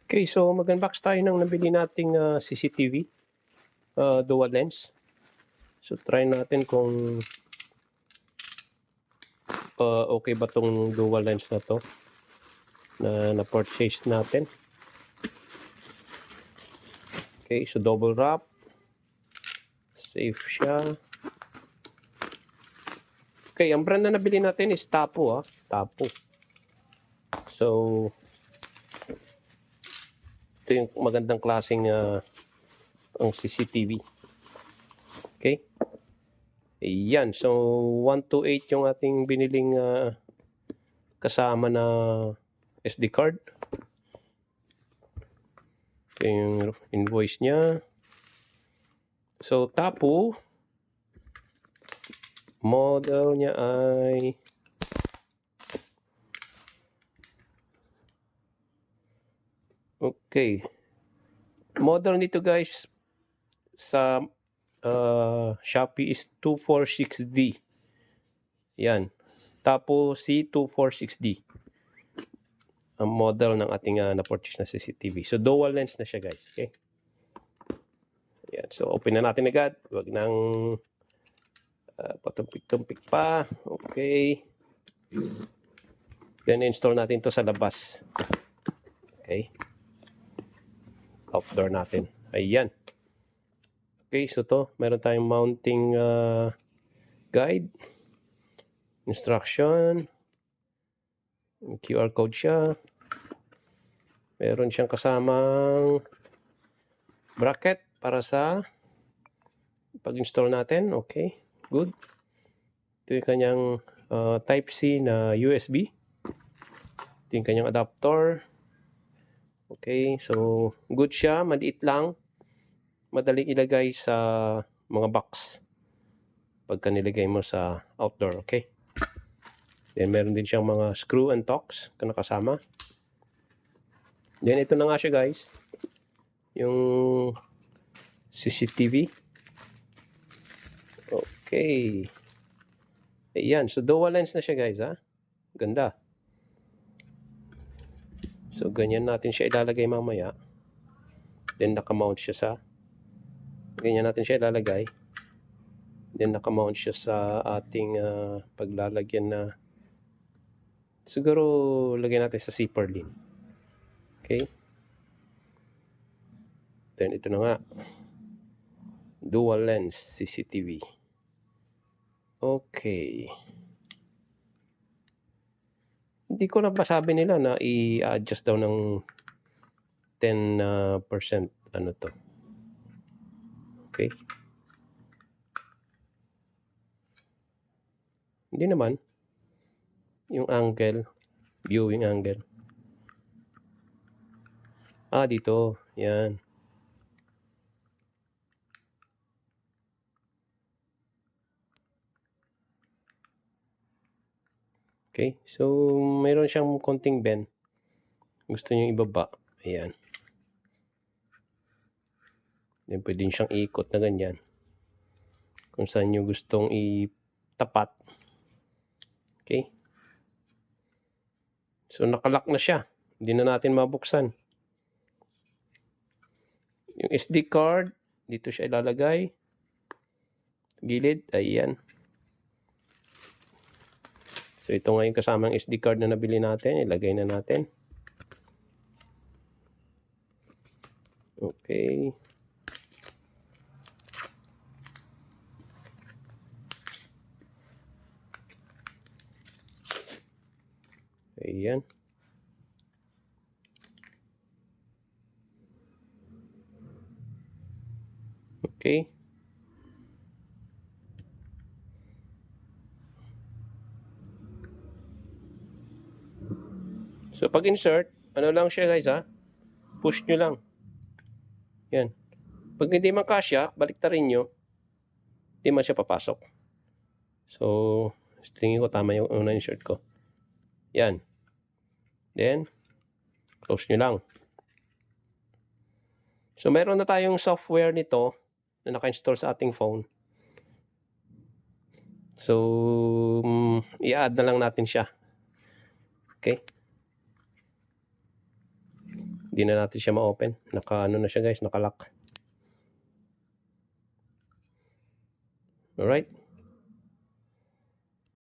Okay, so mag-unbox tayo ng nabili nating CCTV dual lens. So try natin kung okay ba tong dual lens na to na purchase natin. Okay, so double wrap. Safe siya. Okay, ang brand na nabili natin is Tapo, Tapo. So ito yung magandang klaseng ang CCTV. Okay. Ayan, so 128 yung ating biniling kasama na SD card. Ito yung invoice niya. So Tapo, model niya ay okay. Model nito guys sa Shopee is 246D. Yan. Tapo C246D. Ang model ng ating na-purchase na CCTV. So dual lens na siya guys. Okay. Yan. So open na natin agad. Huwag nang patumpik-tumpik pa. Okay. Then install natin to sa labas. Okay. Outdoor natin. Ayan. Okay, so to, meron tayong mounting guide, instruction, QR code siya. Meron siyang kasamang bracket para sa pag-install natin. Okay, good. Ito yung kanyang Type-C na USB. Ito yung kanyang adapter. Okay, so good siya, maliit lang. Madaling ilagay sa mga box pagka nilagay mo sa outdoor, okay? Then meron din siyang mga screw and tocks na nakasama. Then ito na nga siya guys, yung CCTV. Okay. Ayan, so dual lens na siya guys, Ganda. So ganyan natin siya ilalagay mamaya. Then nakamount siya sa ganyan natin siya ilalagay. Then nakamount siya sa ating paglalagyan na siguro lagyan natin sa zipper din. Okay. Then ito na nga. Dual lens CCTV. Okay. Hindi ko na masabi nila na i-adjust daw ng 10% ano to. Okay. Hindi naman. Yung angle, viewing angle. Dito. Yan. Okay. So, mayroon siyang konting bend. Gusto niyo ibaba. Ayan. Then, pwede siyang ikot na ganyan. Kung saan nyo gustong itapat. Okay. So, nakalock na siya. Hindi na natin mabuksan. Yung SD card, dito siya ilalagay. Gilid, ayan. So, ito nga yung kasamang SD card na nabili natin. Ilagay na natin. Okay. Ayan. Okay. So, pag insert, ano lang siya guys push nyo lang. Yan. Pag hindi man kasya, baliktarin nyo. Hindi man siya papasok. So, tingin ko tama yung una insert ko. Yan. Then, close nyo lang. So, meron na tayong software nito na naka-install sa ating phone. So, i-add na lang natin siya. Okay. Hindi na natin siya ma-open. Naka-ano na siya guys, naka-lock. Alright.